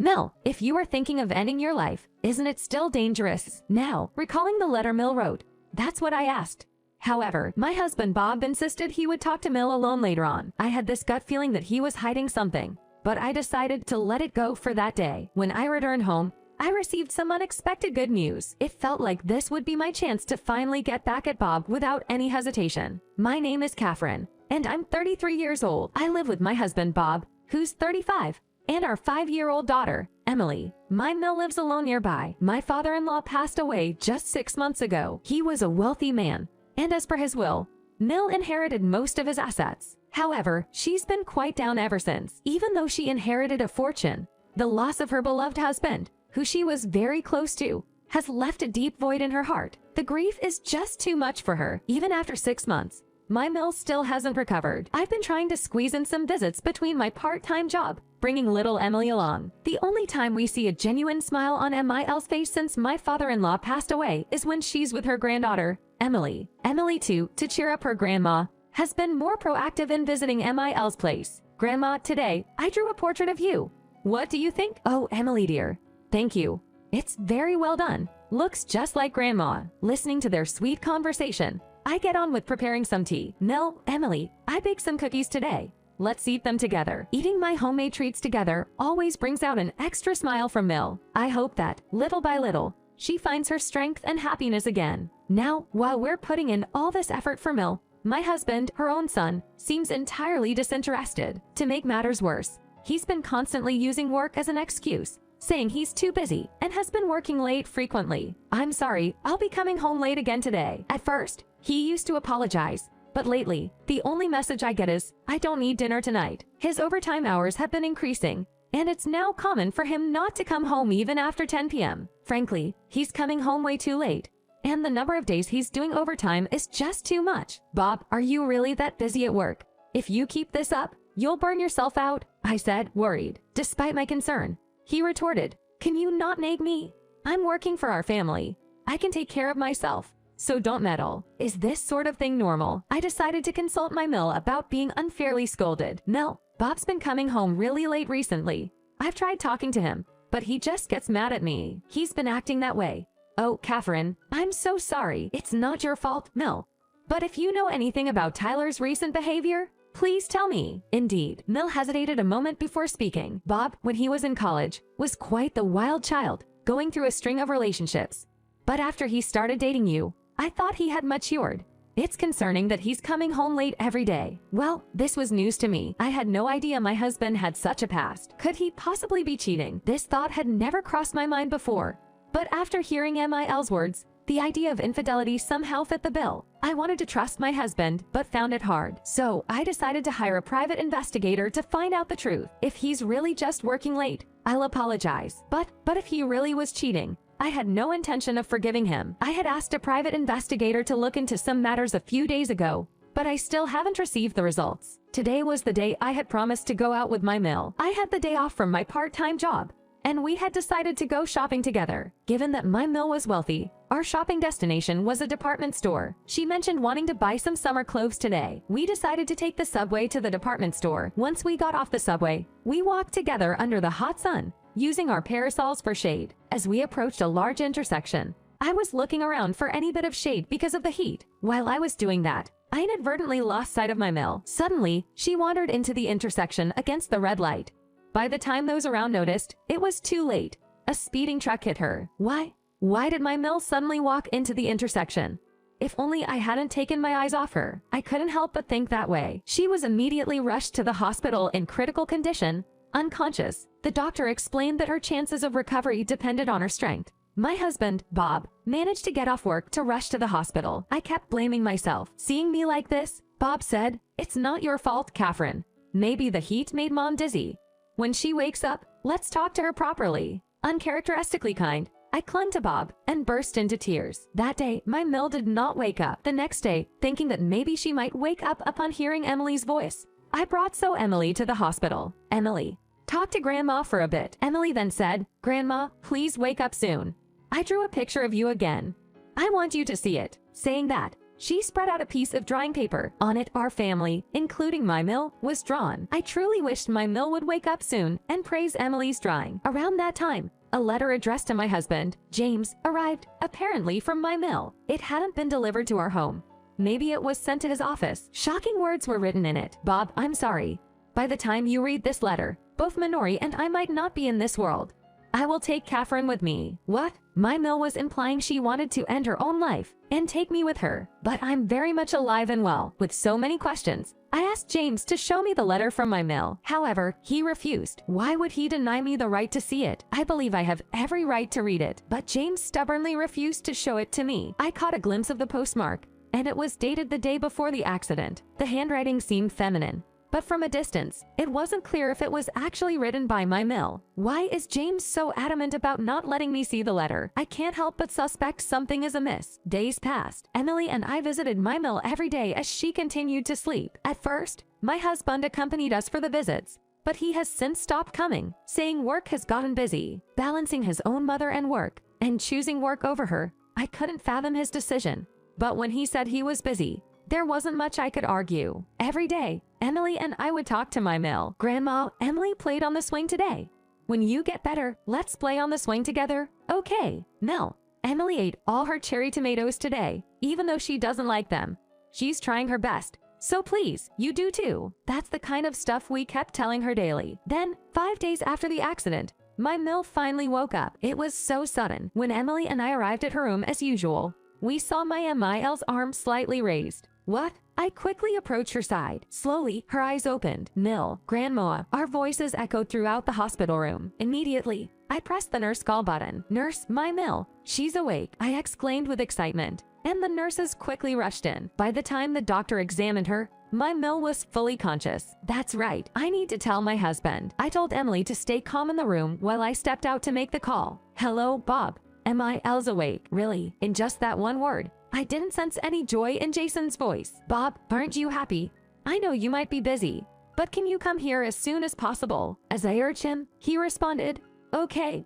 Mill, if you are thinking of ending your life, isn't it still dangerous? Now, recalling the letter Mill wrote, that's what I asked. However, my husband Bob insisted he would talk to Mill alone later on. I had this gut feeling that he was hiding something, but I decided to let it go for that day. When I returned home, I received some unexpected good news. It felt like this would be my chance to finally get back at Bob without any hesitation. My name is Catherine, and I'm 33 years old. I live with my husband Bob, who's 35, and our 5-year-old daughter, Emily. My Mill lives alone nearby. My father-in-law passed away just 6 months ago. He was a wealthy man, and as per his will, Mill inherited most of his assets. However, she's been quite down ever since. Even though she inherited a fortune, the loss of her beloved husband, who she was very close to, has left a deep void in her heart. The grief is just too much for her. Even after 6 months, my Mill still hasn't recovered. I've been trying to squeeze in some visits between my part-time job, bringing little Emily along. The only time we see a genuine smile on MIL's face since my father-in-law passed away is when she's with her granddaughter, Emily. Emily, too, to cheer up her grandma, has been more proactive in visiting MIL's place. Grandma, today, I drew a portrait of you. What do you think? Oh, Emily dear. Thank you. It's very well done. Looks just like Grandma. Listening to their sweet conversation, I get on with preparing some tea. Mill, Emily, I baked some cookies today. Let's eat them together. Eating my homemade treats together always brings out an extra smile from Mill. I hope that, little by little, she finds her strength and happiness again. Now, while we're putting in all this effort for Mill, my husband, her own son, seems entirely disinterested. To make matters worse, he's been constantly using work as an excuse, saying he's too busy and has been working late frequently. I'm sorry, I'll be coming home late again today. At first, he used to apologize, but lately, the only message I get is, I don't need dinner tonight. His overtime hours have been increasing, and it's now common for him not to come home even after 10 p.m. Frankly, he's coming home way too late, and the number of days he's doing overtime is just too much. Bob, are you really that busy at work? If you keep this up, you'll burn yourself out, I said, worried. Despite my concern, he retorted, can you not nag me? I'm working for our family. I can take care of myself, so don't meddle. Is this sort of thing normal? I decided to consult my Mill about being unfairly scolded. Mill, Bob's been coming home really late recently. I've tried talking to him, but he just gets mad at me. He's been acting that way. Oh, Catherine, I'm so sorry. It's not your fault, Mill. But if you know anything about Tyler's recent behavior, please tell me. Indeed, Mill hesitated a moment before speaking. Bob, when he was in college, was quite the wild child, going through a string of relationships. But after he started dating you, I thought he had matured. It's concerning that he's coming home late every day. Well, this was news to me. I had no idea my husband had such a past. Could he possibly be cheating? This thought had never crossed my mind before. But after hearing MIL's words, the idea of infidelity somehow fit the bill. I wanted to trust my husband, but found it hard. So I decided to hire a private investigator to find out the truth. If he's really just working late, I'll apologize. But if he really was cheating, I had no intention of forgiving him. I had asked a private investigator to look into some matters a few days ago, but I still haven't received the results. Today was the day I had promised to go out with my Mill. I had the day off from my part-time job, and we had decided to go shopping together. Given that my Mill was wealthy, our shopping destination was a department store. She mentioned wanting to buy some summer clothes today. We decided to take the subway to the department store. Once we got off the subway, we walked together under the hot sun, using our parasols for shade. As we approached a large intersection, I was looking around for any bit of shade because of the heat. While I was doing that, I inadvertently lost sight of my Mill. Suddenly, she wandered into the intersection against the red light. By the time those around noticed, it was too late. A speeding truck hit her. Why did my Mill suddenly walk into the intersection? If only I hadn't taken my eyes off her. I couldn't help but think that way. She was immediately rushed to the hospital in critical condition, unconscious. The doctor explained that her chances of recovery depended on her strength. My husband, Bob, managed to get off work to rush to the hospital. I kept blaming myself. Seeing me like this, Bob said, "It's not your fault, Catherine. Maybe the heat made Mom dizzy. When she wakes up, let's talk to her properly." Uncharacteristically kind, I clung to Bob and burst into tears. That day, my Mill did not wake up. The next day, thinking that maybe she might wake up upon hearing Emily's voice, I brought Emily to the hospital. Emily, talk to Grandma for a bit. Emily then said, "Grandma, please wake up soon. I drew a picture of you again. I want you to see it." Saying that, She spread out a piece of drawing paper. On it, our family, including my Mill, was drawn. I truly wished my Mill would wake up soon and praise Emily's drawing. Around that time, a letter addressed to my husband, James, arrived, apparently from my Mill. It hadn't been delivered to our home. Maybe it was sent to his office. Shocking words were written in it. Bob, I'm sorry. By the time you read this letter, both Minori and I might not be in this world. I will take Catherine with me. What? My Mill was implying she wanted to end her own life and take me with her. But I'm very much alive and well. With so many questions, I asked James to show me the letter from my Mill. However, he refused. Why would he deny me the right to see it? I believe I have every right to read it. But James stubbornly refused to show it to me. I caught a glimpse of the postmark, and it was dated the day before the accident. The handwriting seemed feminine, but from a distance, it wasn't clear if it was actually written by my Mill. Why is James so adamant about not letting me see the letter? I can't help but suspect something is amiss. Days passed. Emily and I visited my Mill every day as she continued to sleep. At first, my husband accompanied us for the visits, but he has since stopped coming, saying work has gotten busy. Balancing his own mother and work, and choosing work over her, I couldn't fathom his decision. But when he said he was busy, there wasn't much I could argue. Every day, Emily and I would talk to my Mill. Grandma, Emily played on the swing today. When you get better, let's play on the swing together. Okay. Mill, Emily ate all her cherry tomatoes today, even though she doesn't like them. She's trying her best. So please, you do too. That's the kind of stuff we kept telling her daily. Then, 5 days after the accident, my Mill finally woke up. It was so sudden. When Emily and I arrived at her room as usual, we saw my MIL's arm slightly raised. What? I quickly approached her side. Slowly, her eyes opened. Mill, Grandma. Our voices echoed throughout the hospital room. Immediately, I pressed the nurse call button. Nurse, my Mill. She's awake, I exclaimed with excitement. And the nurses quickly rushed in. By the time the doctor examined her, my Mill was fully conscious. That's right, I need to tell my husband. I told Emily to stay calm in the room while I stepped out to make the call. Hello, Bob. MIL's awake. Really? In just that one word, I didn't sense any joy in Jason's voice. Bob, aren't you happy? I know you might be busy, but can you come here as soon as possible? As I urged him, he responded, okay.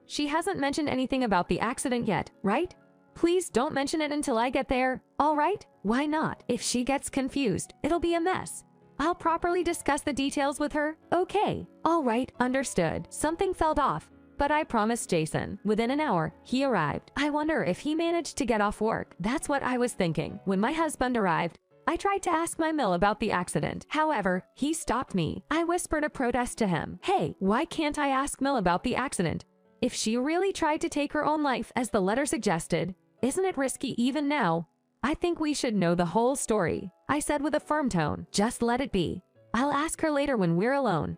She hasn't mentioned anything about the accident yet, right? Please don't mention it until I get there, all right? Why not? If she gets confused, it'll be a mess. I'll properly discuss the details with her. Okay. All right, understood. Something felt off, but I promised Jason. Within an hour, he arrived. I wonder if he managed to get off work. That's what I was thinking. When my husband arrived, I tried to ask my Mill about the accident. However, he stopped me. I whispered a protest to him. Hey, why can't I ask Mill about the accident? If she really tried to take her own life as the letter suggested, isn't it risky even now? I think we should know the whole story, I said with a firm tone. Just let it be. I'll ask her later when we're alone.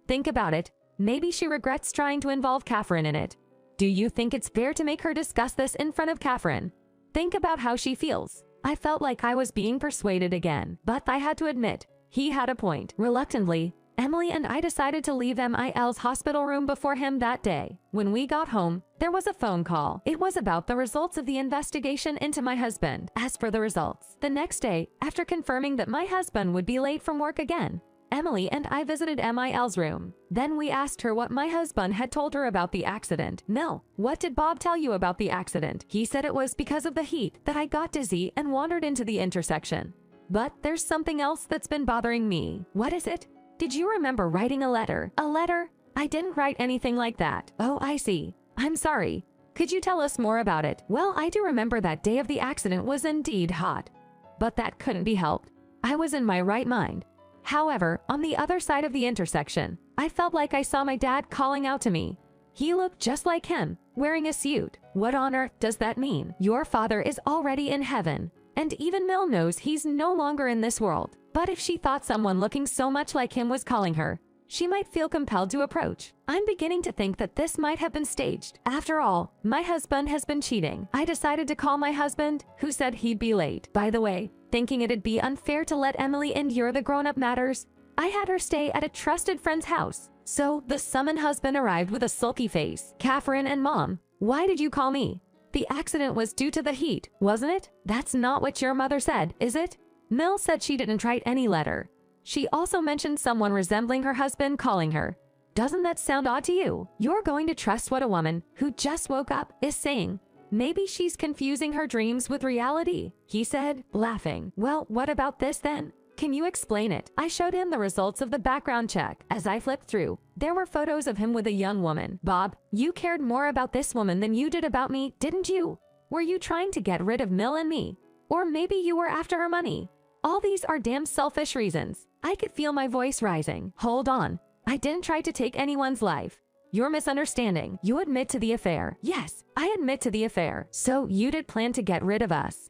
Think about it. Maybe she regrets trying to involve Catherine in it. Do you think it's fair to make her discuss this in front of Catherine? Think about how she feels. I felt like I was being persuaded again, but I had to admit, he had a point. Reluctantly, Emily and I decided to leave MIL's hospital room before him that day. When we got home, there was a phone call. It was about the results of the investigation into my husband. As for the results, the next day, after confirming that my husband would be late from work again, Emily and I visited MIL's room. Then we asked her what my husband had told her about the accident. Mill, what did Bob tell you about the accident? He said it was because of the heat that I got dizzy and wandered into the intersection. But there's something else that's been bothering me. What is it? Did you remember writing a letter? A letter? I didn't write anything like that. Oh, I see. I'm sorry. Could you tell us more about it? Well, I do remember that day of the accident was indeed hot. But that couldn't be helped. I was in my right mind. However, on the other side of the intersection, I felt like I saw my dad calling out to me. He looked just like him, wearing a suit. What on earth does that mean? Your father is already in heaven, and even Mill knows he's no longer in this world. But if she thought someone looking so much like him was calling her, she might feel compelled to approach. I'm beginning to think that this might have been staged. After all, my husband has been cheating. I decided to call my husband, who said he'd be late. By the way, thinking it'd be unfair to let Emily endure the grown-up matters, I had her stay at a trusted friend's house. So the summoned husband arrived with a sulky face. Catherine and Mom, why did you call me? The accident was due to the heat, wasn't it? That's not what your mother said, is it? Mill said she didn't write any letter. She also mentioned someone resembling her husband calling her. Doesn't that sound odd to you? You're going to trust what a woman who just woke up is saying. Maybe she's confusing her dreams with reality, he said, laughing. Well, what about this then? Can you explain it? I showed him the results of the background check. As I flipped through, there were photos of him with a young woman. Bob, you cared more about this woman than you did about me, didn't you? Were you trying to get rid of Mill and me? Or maybe you were after her money? All these are damn selfish reasons. I could feel my voice rising. Hold on. I didn't try to take anyone's life. You're misunderstanding. You admit to the affair. Yes, I admit to the affair. So you did plan to get rid of us.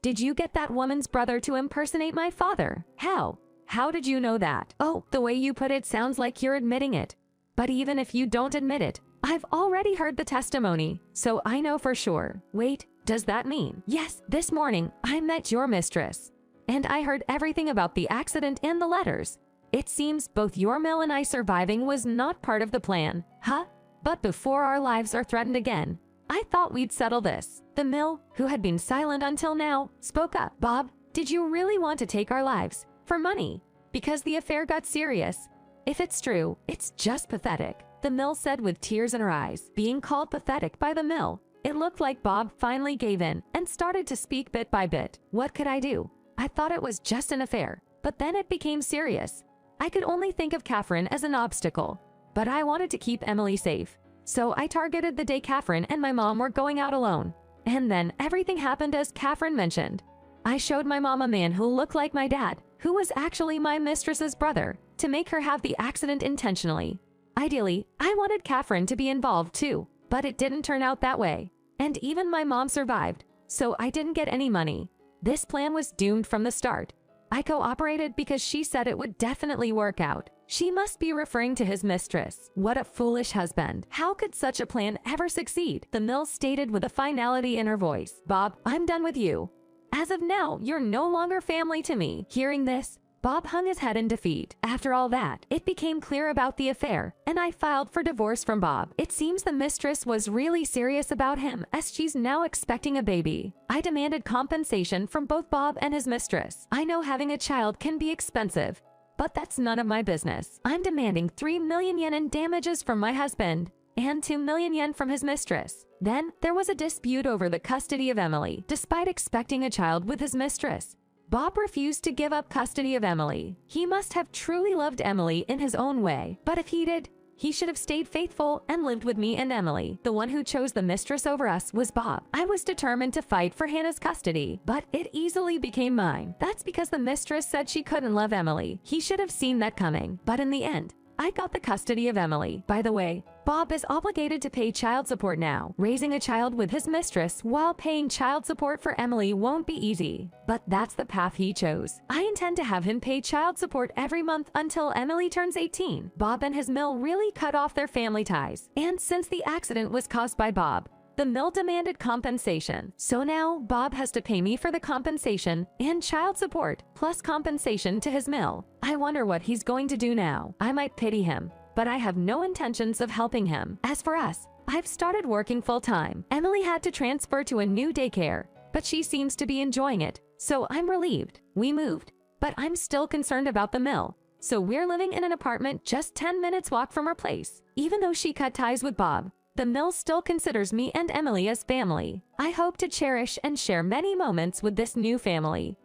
Did you get that woman's brother to impersonate my father? How? How did you know that? Oh, the way you put it sounds like you're admitting it. But even if you don't admit it, I've already heard the testimony, so I know for sure. Wait, does that mean? Yes, this morning I met your mistress, and I heard everything about the accident and the letters. It seems both your Mill and I surviving was not part of the plan, huh? But before our lives are threatened again, I thought we'd settle this. The Mill, who had been silent until now, spoke up. Bob, did you really want to take our lives? For money? Because the affair got serious? If it's true, it's just pathetic, the Mill said with tears in her eyes. Being called pathetic by the Mill, it looked like Bob finally gave in and started to speak bit by bit. What could I do? I thought it was just an affair, but then it became serious. I could only think of Catherine as an obstacle, but I wanted to keep Emily safe. So I targeted the day Catherine and my mom were going out alone. And then everything happened as Catherine mentioned. I showed my mom a man who looked like my dad, who was actually my mistress's brother, to make her have the accident intentionally. Ideally, I wanted Catherine to be involved too, but it didn't turn out that way. And even my mom survived, so I didn't get any money. This plan was doomed from the start. I cooperated because she said it would definitely work out. She must be referring to his mistress. What a foolish husband. How could such a plan ever succeed? The Mill stated with a finality in her voice. Bob, I'm done with you. As of now, you're no longer family to me. Hearing this, Bob hung his head in defeat. After all that, it became clear about the affair, and I filed for divorce from Bob. It seems the mistress was really serious about him, as she's now expecting a baby. I demanded compensation from both Bob and his mistress. I know having a child can be expensive, but that's none of my business. I'm demanding 3 million yen in damages from my husband and 2 million yen from his mistress. Then there was a dispute over the custody of Emily. Despite expecting a child with his mistress, Bob refused to give up custody of Emily. He must have truly loved Emily in his own way. But if he did, he should have stayed faithful and lived with me and Emily. The one who chose the mistress over us was Bob. I was determined to fight for Hannah's custody, but it easily became mine. That's because the mistress said she couldn't love Emily. He should have seen that coming. But in the end, I got the custody of Emily. By the way, Bob is obligated to pay child support now. Raising a child with his mistress while paying child support for Emily won't be easy, but that's the path he chose. I intend to have him pay child support every month until Emily turns 18. Bob and his Mill really cut off their family ties, and since the accident was caused by Bob, the Mill demanded compensation. So now Bob has to pay me for the compensation and child support, plus compensation to his Mill. I wonder what he's going to do now. I might pity him, but I have no intentions of helping him. As for us, I've started working full-time. Emily had to transfer to a new daycare, but she seems to be enjoying it, so I'm relieved. We moved, but I'm still concerned about the Mill. So we're living in an apartment just 10 minutes walk from our place. Even though she cut ties with Bob, the Mill still considers me and Emily as family. I hope to cherish and share many moments with this new family.